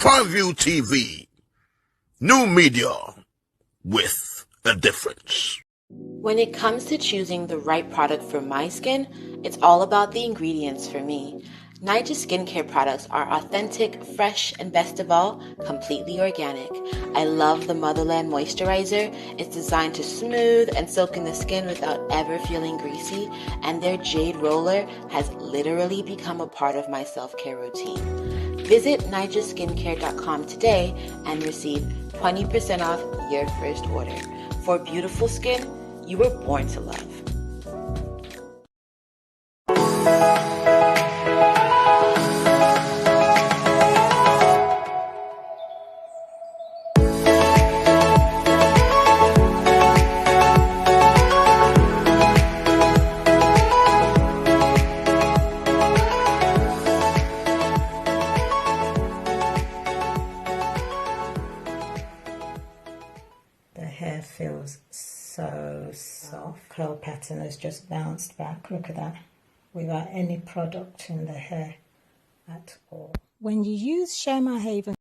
Priveview TV. New media with a difference. When it comes to choosing the right product for my skin, it's all about the ingredients for me. Niger skincare products are authentic, fresh, and best of all, completely organic. I love the Motherland Moisturizer. It's designed to smooth and soak in the skin without ever feeling greasy, and their Jade Roller has literally become a part of my self-care routine. Visit nigerskincare.com today and receive 20% off your first order. For beautiful skin you were born to love. The hair feels so soft. Curl pattern has just bounced back. Look at that. Without any product in the hair at all. When you use Sherma Haven.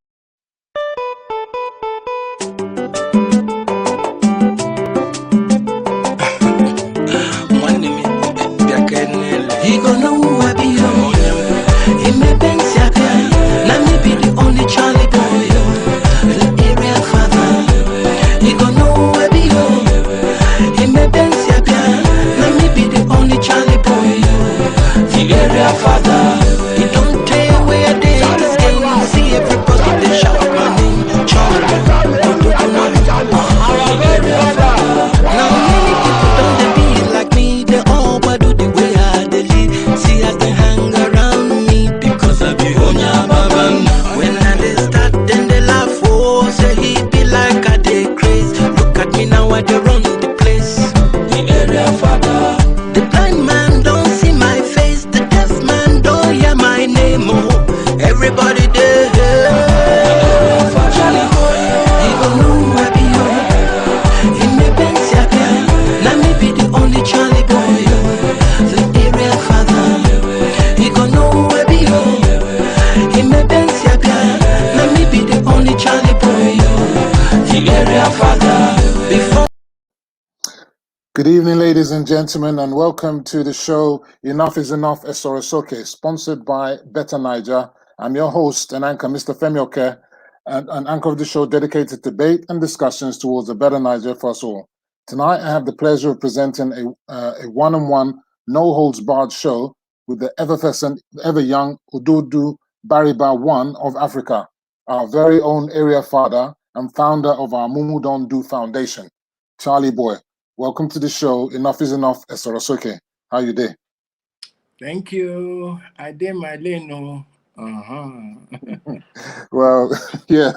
He gon' know who I be on. He may bend Siaka. Now me be the only Charlie boy. The area father. He gon' know who I be on. He may bend Siaka. Now me be the only Charlie boy. The area father. He don't tell where they this game. See everybody they shout my name. Charlie. Now many people don't they be like me. They all but do the way I they live. See as they hang around me because I be on ya baban. When I they start then they laugh. Oh, say he be like a day craze. Look at me now I they run the place. The area father. The blind man don't see my face. The deaf man don't hear my name. Oh, everybody there. Charlie boy, he gon' know who I be on. He may bend Siaka. Now me be the only Charlie boy. The area father. He gon' know who I be on. He may bend Siaka. Now me be the only Charlie boy. The area father. Before Good evening, ladies and gentlemen, and welcome to the show Enough is Enough Esorosoke, sponsored by Better Niger. I'm your host and anchor, Mr. Femioke, and an anchor of the show dedicated to debate and discussions towards a better Niger for us all. Tonight, I have the pleasure of presenting a one-on-one, no-holds-barred show with the ever-present, ever-young Ududu Bariba One of Africa, our very own area father and founder of our Mumudon Du Foundation, Charlie Boy. Welcome to the show. Enough is Enough, Esorosoke. How you doing? Thank you. I did my Leno. Well, yeah,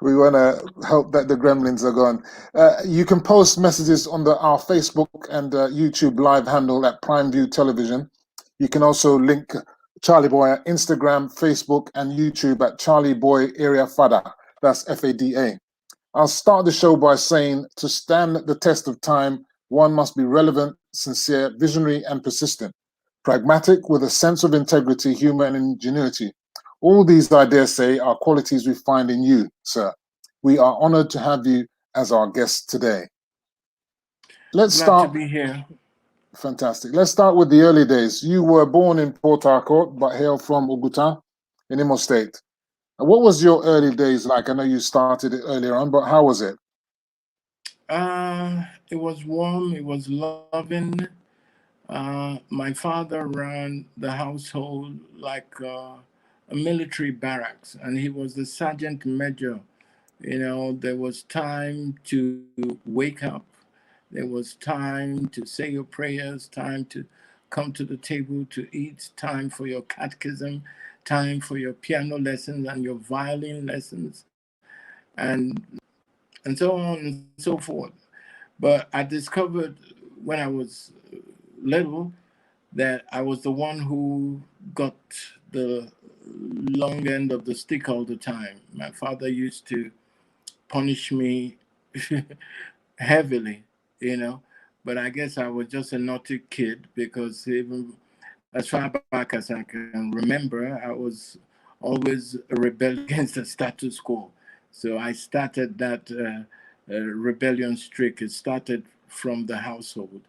we want to hope that the gremlins are gone. You can post messages on our Facebook and YouTube live handle at Primeview Television. You can also link Charlie Boy at Instagram, Facebook, and YouTube at Charlie Boy Area Fada. That's F-A-D-A. I'll start the show by saying to stand the test of time, one must be relevant, sincere, visionary, and persistent, pragmatic with a sense of integrity, humor, and ingenuity. All these, I dare say, are qualities we find in you, sir. We are honored to have you as our guest today. Let's Glad start. to be here. Fantastic. Let's start with the early days. You were born in Port Harcourt, but hail from Oguta in Imo State. What was your early days like? I know you started it earlier on, but how was it? It was warm. It was loving. My father ran the household like a military barracks, and he was the sergeant major. You know, there was time to wake up. There was time to say your prayers, time to come to the table to eat, time for your catechism, time for your piano lessons and your violin lessons, and so on and so forth. But I discovered when I was little that I was the one who got the long end of the stick all the time. My father used to punish me heavily, you know. But I guess I was just a naughty kid because even as far back as I can remember, I was always rebel against the status quo. So I started that rebellion streak. It started from the household.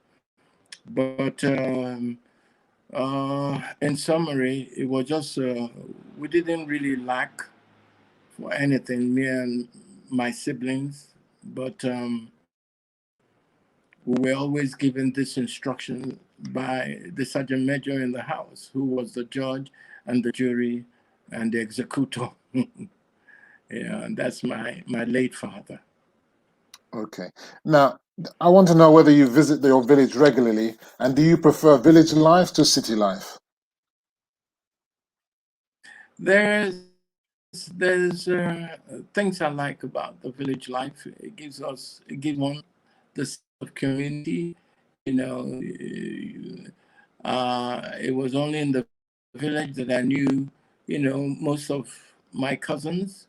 But in summary, it was just we didn't really lack for anything, me and my siblings, but we were always given this instruction by the sergeant major in the house, who was the judge and the jury and the executor. Yeah, and that's my late father. Okay. Now, I want to know whether you visit your village regularly, and do you prefer village life to city life? There's things I like about the village life. It gives one the sense of community. You know, it was only in the village that I knew, most of my cousins,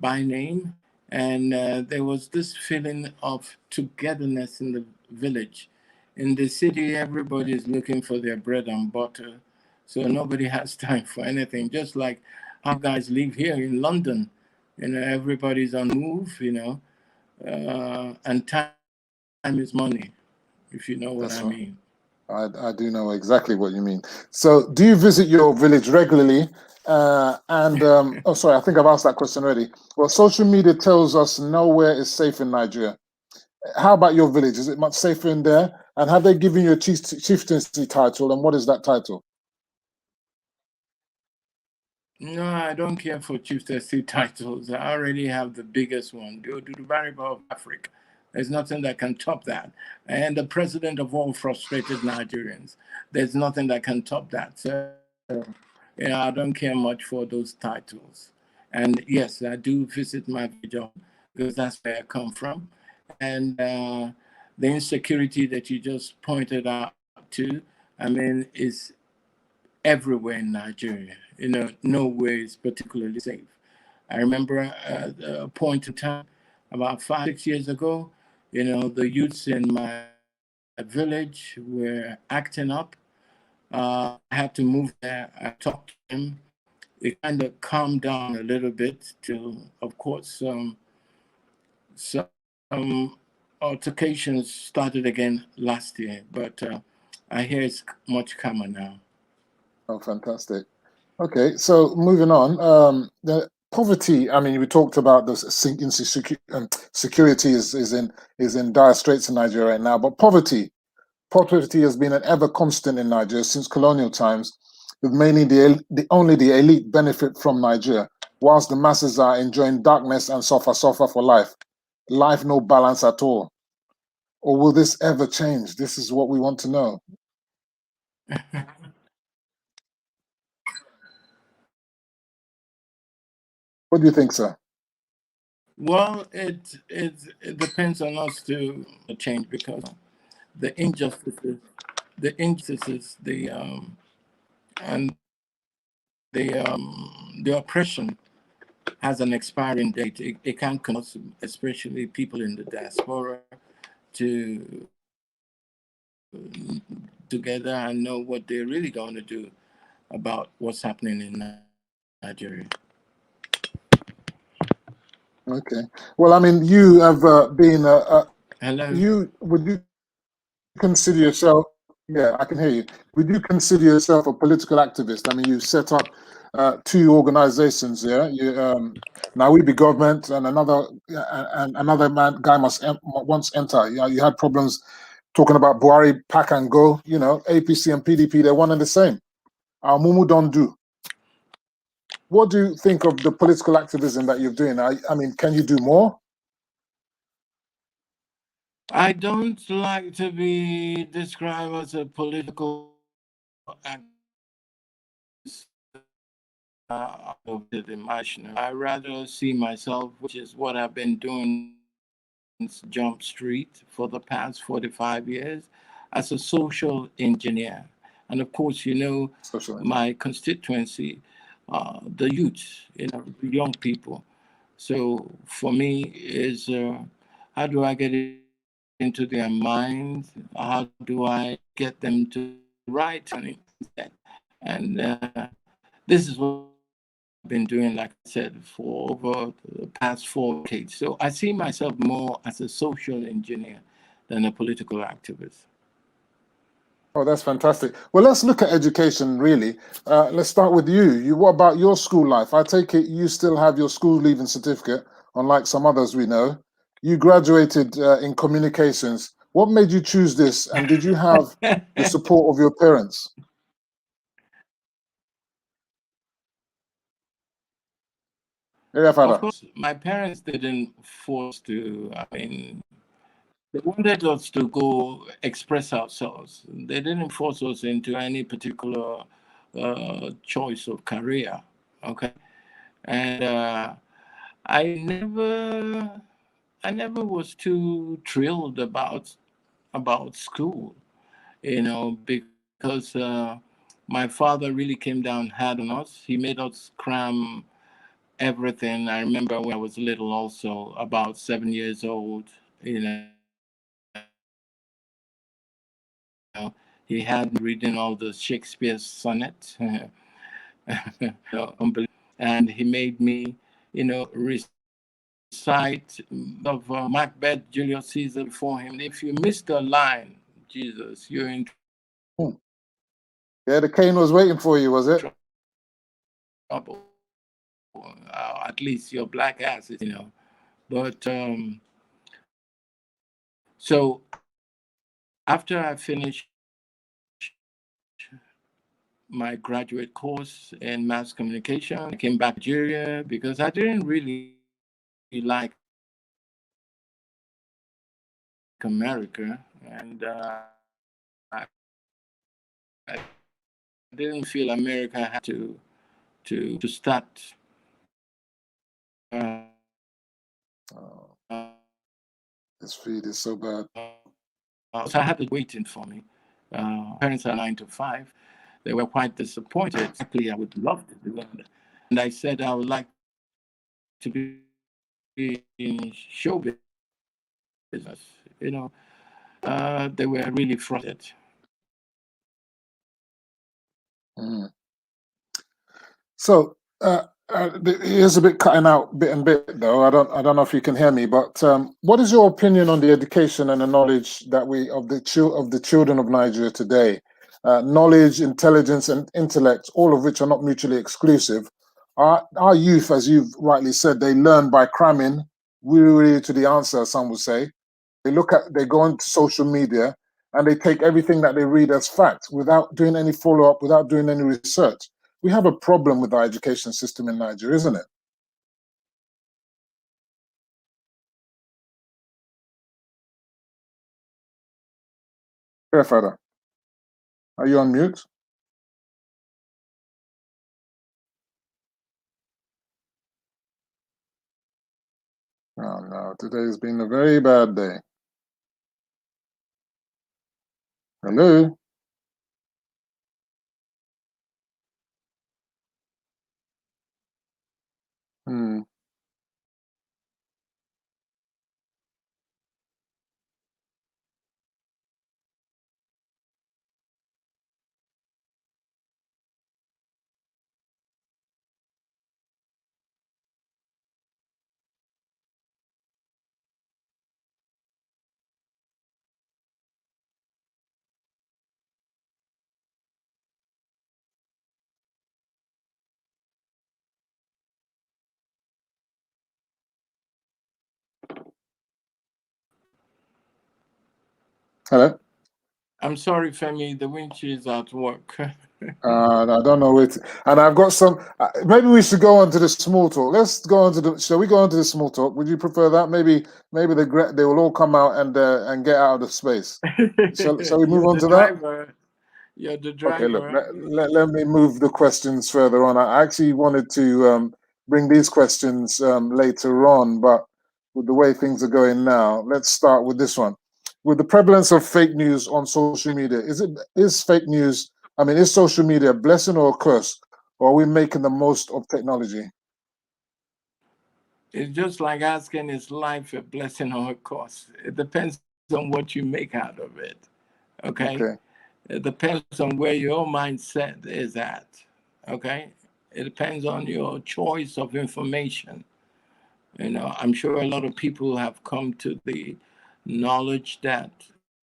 by name. And there was this feeling of togetherness in the village. In the city, everybody is looking for their bread and butter. So nobody has time for anything, just like how guys live here in London. Everybody's on the move, and time is money, if you know what That's I right. mean. I do know exactly what you mean. So, do you visit your village regularly? Oh, sorry, I think I've asked that question already. Well, social media tells us nowhere is safe in Nigeria. How about your village? Is it much safer in there? And have they given you a chieftaincy title? And what is that title? No, I don't care for chieftaincy titles. I already have the biggest one, the Odudubari of Africa. There's nothing that can top that. And the president of all frustrated Nigerians. There's nothing that can top that. So, I don't care much for those titles. And yes, I do visit my village because that's where I come from. And the insecurity that you just pointed out to, I mean, is everywhere in Nigeria. Nowhere is particularly safe. I remember a point in time about 5, 6 years ago, the youths in my village were acting up. I had to move there. I talked to them. It kind of calmed down a little bit till, of course, some altercations started again last year, but I hear it's much calmer now. Oh, fantastic. Okay, so moving on. The poverty. I mean, we talked about the security is in dire straits in Nigeria right now. But poverty has been an ever constant in Nigeria since colonial times, with mainly only the elite benefit from Nigeria, whilst the masses are enjoying darkness and suffer for life. Life no balance at all. Or will this ever change? This is what we want to know. What do you think, sir? Well, it depends on us to change because the injustices, and the oppression has an expiring date. It can't cause, especially people in the diaspora, to together and know what they're really going to do about what's happening in Nigeria. Okay. Well, I mean, you have been Hello. would you consider yourself? Yeah, I can hear you. Would you consider yourself a political activist? I mean, you set up two organizations. Yeah, now we be government, and another guy must once enter. You had problems talking about Buhari pack and go. APC and PDP, they're one and the same. Our Mumu don't do. What do you think of the political activism that you're doing? I mean, can you do more? I don't like to be described as a political activist. I rather see myself, which is what I've been doing since Jump Street for the past 45 years, as a social engineer. And of course, Social engineering. my constituency, the youth, the young people. So for me, is how do I get into their minds? How do I get them to write on it? And this is what been doing, like I said, for over the past 4 decades. So I see myself more as a social engineer than a political activist. Oh, that's fantastic. Well, let's look at education, really. Let's start with you. What about your school life? I take it you still have your school leaving certificate, unlike some others we know. You graduated in communications. What made you choose this? And did you have the support of your parents? Yeah, Father. Of course, my parents didn't force to, I mean, they wanted us to go express ourselves. They didn't force us into any particular choice of career. Okay. And I never was too thrilled about school, because my father really came down hard on us. He made us cram everything. I remember when I was little, also about 7 years old, you know, he had me reading all the Shakespeare's sonnets, and he made me, recite of Macbeth, Julius Caesar before him. If you missed a line, Jesus, you're in Yeah, the cane was waiting for you, was it? trouble. At least your black ass, But so after I finished my graduate course in mass communication, I came back to Nigeria because I didn't really like America, and I didn't feel America had to start. This feed is so bad. So I had it waiting for me. Parents are 9 to 5. They were quite disappointed. Exactly, I would love to do that. And I said I would like to be in show business. They were really frustrated. So here's a bit cutting out bit and bit though. I don't know if you can hear me, but what is your opinion on the education and the knowledge that of the children of Nigeria today? Knowledge, intelligence, and intellect, all of which are not mutually exclusive. Our youth, as you've rightly said, they learn by cramming really to the answer. Some would say they go into social media and they take everything that they read as fact without doing any follow up, without doing any research. We have a problem with our education system in Nigeria, isn't it? Yeah, Father. Are you on mute? Oh no, today's been a very bad day. Hello? Hmm. Hello? I'm sorry, Femi, the winch is at work. I don't know it. And I've got some. Maybe we should go on to the small talk. Let's go on to the. Shall we go on to the small talk? Would you prefer that? Maybe they will all come out and get out of the space. Shall we move on to that? You're the driver. Okay, look. Let me move the questions further on. I actually wanted to bring these questions later on, but with the way things are going now, let's start with this one. With the prevalence of fake news on social media, is fake news? I mean, is social media a blessing or a curse? Or are we making the most of technology? It's just like asking, is life a blessing or a curse? It depends on what you make out of it. Okay? It depends on where your mindset is at. Okay? It depends on your choice of information. I'm sure a lot of people have come to the knowledge that,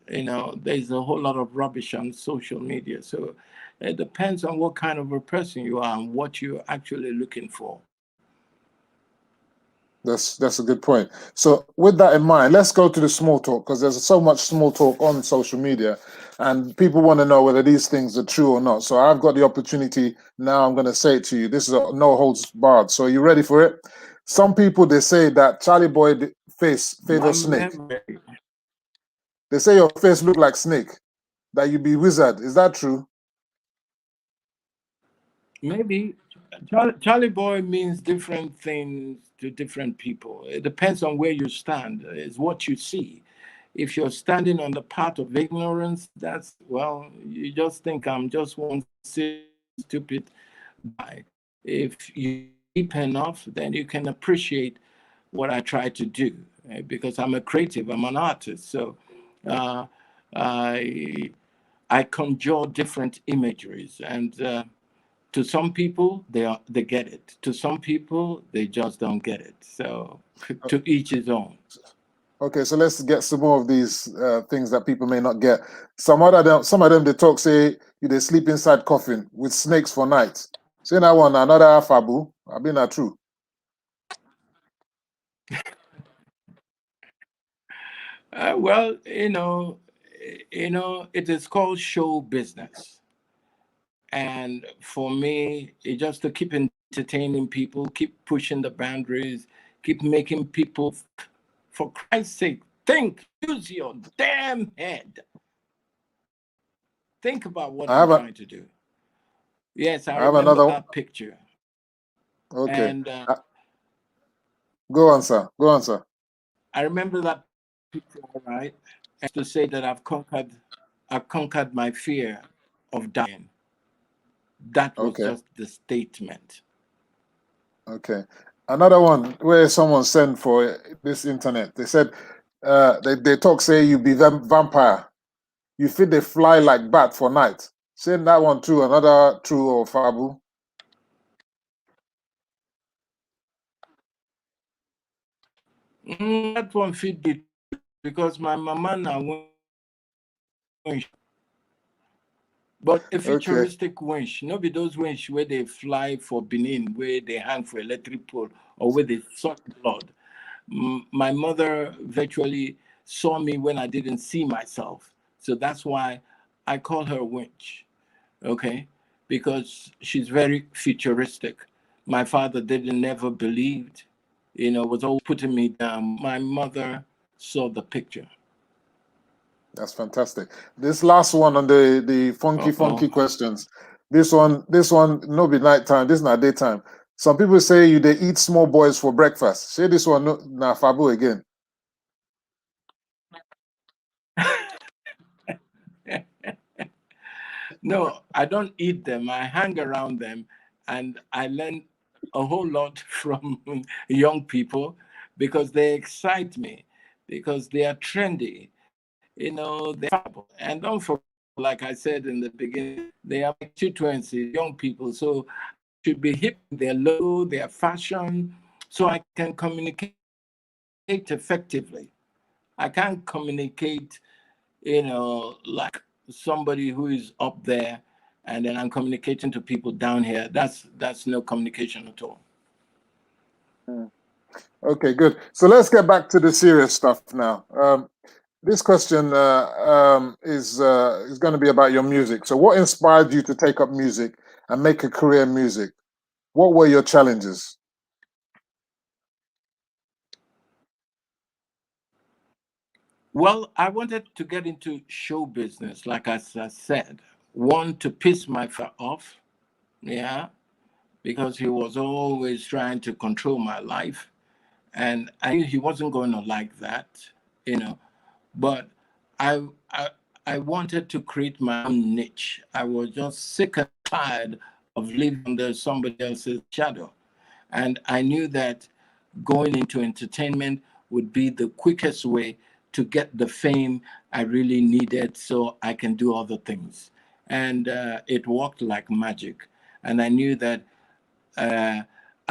there's a whole lot of rubbish on social media. So it depends on what kind of a person you are and what you're actually looking for. That's a good point. So with that in mind, let's go to the small talk, because there's so much small talk on social media and people want to know whether these things are true or not. So I've got the opportunity now. I'm going to say it to you. This is a no holds barred. So are you ready for it? Some people, they say that Charlie Boy face favors snake. They say your face look like snake, that you be wizard. Is that true? Maybe. Charlie Boy means different things to different people. It depends on where you stand. It's what you see. If you're standing on the path of ignorance, you just think I'm just one stupid guy. If you deep enough, then you can appreciate what I try to do, because I'm a creative, I'm an artist. So uh, I conjure different imageries, and to some people they get it. To some people they just don't get it. So to each his own. Okay, so let's get some more of these things that people may not get. Some of them they talk say they sleep inside coffin with snakes for night. Say that one another fabu. I mean that true. Well, it is called show business, and for me, it's just to keep entertaining people, keep pushing the boundaries, keep making people, for Christ's sake, think. Use your damn head. Think about what I'm trying to do. Yes, I remember that picture. Okay. And go on, sir. Go on, sir. I remember that picture, right? And to say that I've conquered my fear of dying. That was just the statement. Okay. Another one where someone sent for this internet. They said they talk say you be vampire. You fit they fly like bat for night. Saying that one too, another true or fabu. That one fit be, because my mama now winch, but a futuristic winch, not be those winch where they fly for Benin, where they hang for electric pole, or where they suck blood. My mother virtually saw me when I didn't see myself, so that's why I call her winch. Okay, because she's very futuristic. My father never believed, was always putting me down. My mother saw the picture. That's fantastic. This last one on the funky questions. This one, no be nighttime. This is not daytime. Some people say they eat small boys for breakfast. Say this one, na fabu again. No, I don't eat them. I hang around them, and I learn a whole lot from young people, because they excite me, because they are trendy. And don't forget, like I said in the beginning, they are constituency, young people. So should be hip, their logo, their fashion, so I can communicate effectively. I can't communicate, like somebody who is up there, and then I'm communicating to people down here. That's no communication at all. Okay, good. So let's get back to the serious stuff now. This question is going to be about your music. So what inspired you to take up music and make a career in music? What were your challenges? Well, I wanted to get into show business, like I said. One, to piss my father off, because he was always trying to control my life. And I knew he wasn't going to like that, But I wanted to create my own niche. I was just sick and tired of living under somebody else's shadow. And I knew that going into entertainment would be the quickest way to get the fame I really needed, so I can do other things. And it worked like magic. And I knew that I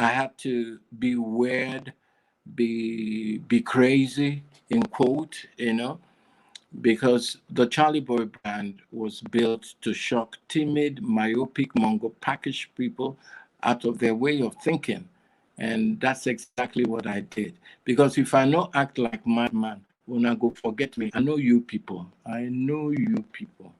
had to be weird, be crazy, in quote, because the Charlie Boy brand was built to shock timid, myopic, Mongo packaged people out of their way of thinking. And that's exactly what I did. Because if I not act like madman, when I go forget me, I know you people. I know you people.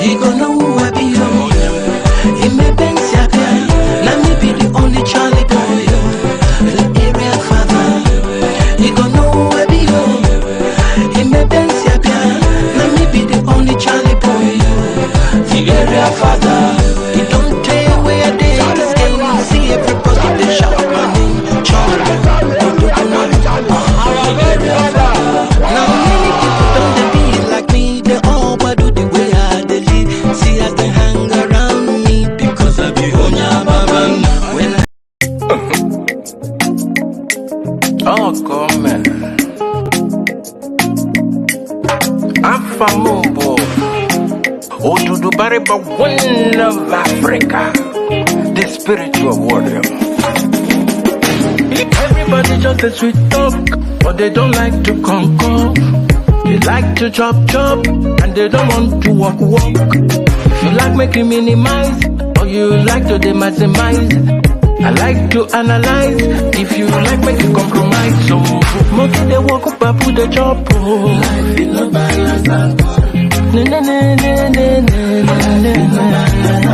He gon' know who I be, He may bend Siaka, now me be the only Charlie boy, the area father. He gon' know who I be, He may bend Siaka, now me be the only Charlie boy, the area father. He don't tell where I did, see everybody they shout my name, Charlie. Now many people don't they be like me, they all but do the way I they live. See I can hang around me because I be Onya Babam. When Oh, come on. I'm from Mumbo. Odudu Bariba, one of Africa, the spiritual warrior. Everybody just a sweet talk, but they don't like to conquer. They like to chop, and they don't want to walk. If you like make you minimize, or you like to maximize, I like to analyze. If you like make you compromise, so most they walk up and put the chop. Life in the balance.